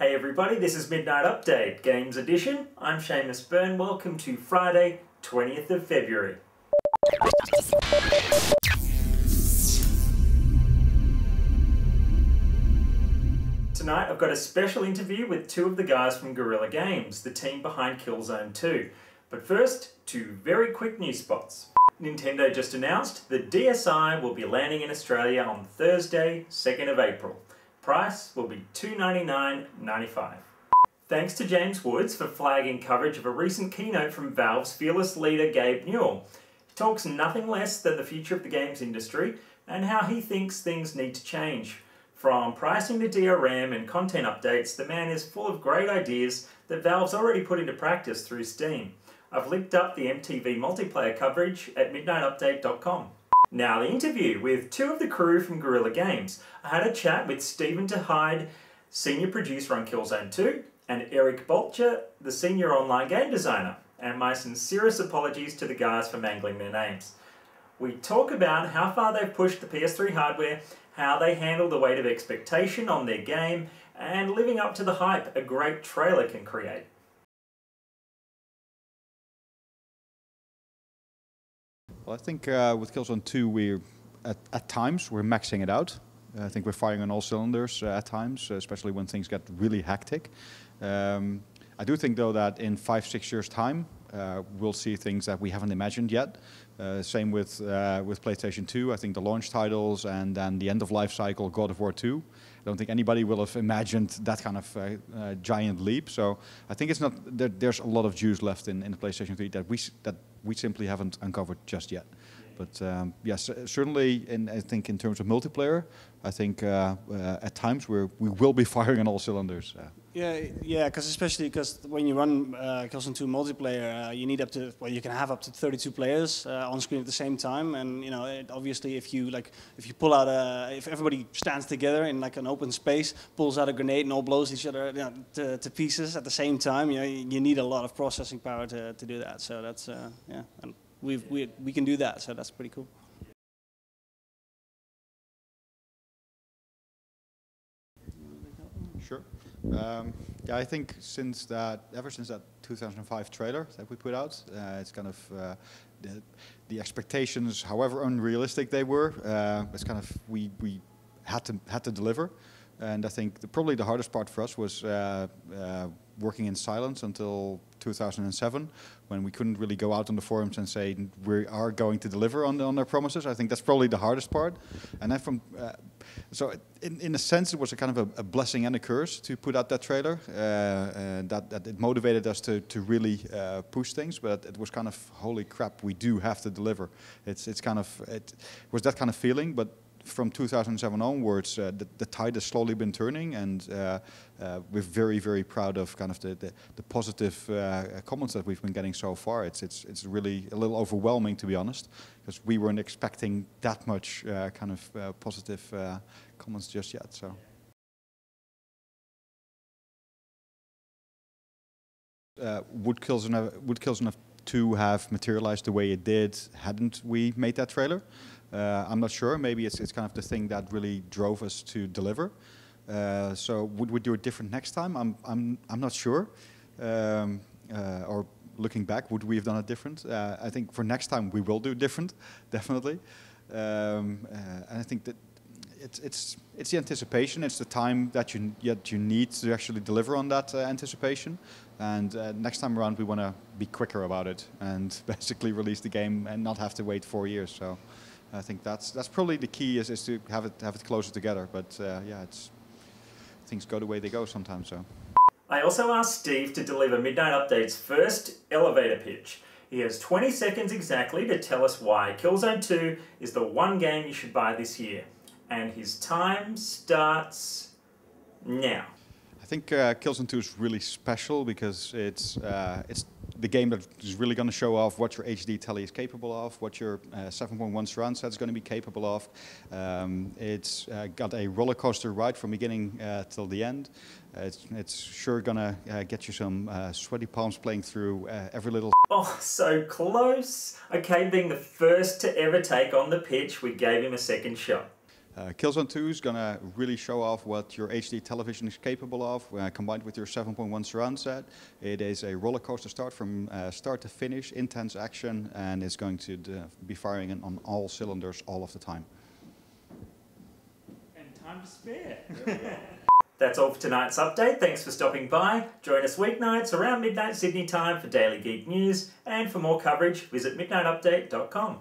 Hey everybody, this is Midnight Update, Games Edition. I'm Seamus Byrne. Welcome to Friday, 20th of February. Tonight I've got a special interview with two of the guys from Guerrilla Games, the team behind Killzone 2. But first, two very quick news spots. Nintendo just announced that DSi will be landing in Australia on Thursday, 2nd of April. Price will be $299.95. Thanks to James Woods for flagging coverage of a recent keynote from Valve's fearless leader Gabe Newell. He talks nothing less than the future of the games industry and how he thinks things need to change. From pricing to DRM and content updates, the man is full of great ideas that Valve's already put into practice through Steam. I've linked up the MTV multiplayer coverage at midnightupdate.com. Now the interview with two of the crew from Guerrilla Games. I had a chat with Ter Heide, senior producer on Killzone 2, and Eric Noltjes, the senior online game designer. And my sincerest apologies to the guys for mangling their names. We talk about how far they've pushed the PS3 hardware, how they handle the weight of expectation on their game, and living up to the hype a great trailer can create. Well, I think with Killzone 2, we're at times we're maxing it out. I think we're firing on all cylinders at times, especially when things get really hectic. I do think, though, that in 5-6 years' time, we'll see things that we haven't imagined yet. Same with PlayStation 2. I think the launch titles and then the end-of-life cycle, God of War 2. I don't think anybody will have imagined that kind of giant leap. So I think it's not. There's a lot of juice left in the PlayStation 3 that we simply haven't uncovered just yet. But yes, certainly, I think in terms of multiplayer, I think at times we will be firing on all cylinders. Yeah, especially because when you run Killzone 2 multiplayer, you need you can have up to 32 players on screen at the same time, and obviously if you pull out if everybody stands together in like an open space, pulls out a grenade and all blows each other to pieces at the same time, you need a lot of processing power to do that. So that's yeah, and we can do that, so that's pretty cool. Sure. Yeah, I think ever since that 2005 trailer that we put out, it's kind of the expectations, however unrealistic they were, it's kind of we had to deliver. And I think probably the hardest part for us was working in silence until 2007, when we couldn't really go out on the forums and say we are going to deliver on our promises. I think that's probably the hardest part. And then so in a sense, it was a kind of a blessing and a curse to put out that trailer. That it motivated us to really push things, but it was kind of, holy crap, we do have to deliver. It was that kind of feeling, but from 2007 onwards, the tide has slowly been turning, and we're very, very proud of kind of the positive comments that we've been getting so far. It's really a little overwhelming, to be honest, because we weren't expecting that much kind of positive comments just yet. So. Would Killzone 2 have materialized the way it did hadn't we made that trailer? I'm not sure. Maybe it's kind of the thing that really drove us to deliver. So would we do it different next time? I'm not sure. Or looking back, would we have done it different? I think for next time we will do different, definitely. And I think that it's the anticipation. It's the time that you need to actually deliver on that anticipation. And next time around, we want to be quicker about it and basically release the game and not have to wait 4 years. So I think that's probably the key is to have it closer together. But yeah, things go the way they go sometimes. So. I also asked Steve to deliver Midnight Update's first elevator pitch. He has 20 seconds exactly to tell us why Killzone 2 is the one game you should buy this year. And his time starts now. I think Killzone 2 is really special because it's the game that is really going to show off what your HD telly is capable of, what your 7.1 surround set is going to be capable of. It's got a roller coaster ride from beginning till the end. It's sure going to get you some sweaty palms playing through every little... Oh, so close. Okay, being the first to ever take on the pitch, we gave him a second shot. Killzone 2 is going to really show off what your HD television is capable of, combined with your 7.1 surround set. It is a roller coaster start from start to finish, intense action, and it's going to be firing on all cylinders all of the time. And time to spare. That's all for tonight's update. Thanks for stopping by. Join us weeknights around midnight Sydney time for Daily Geek News, and for more coverage, visit midnightupdate.com.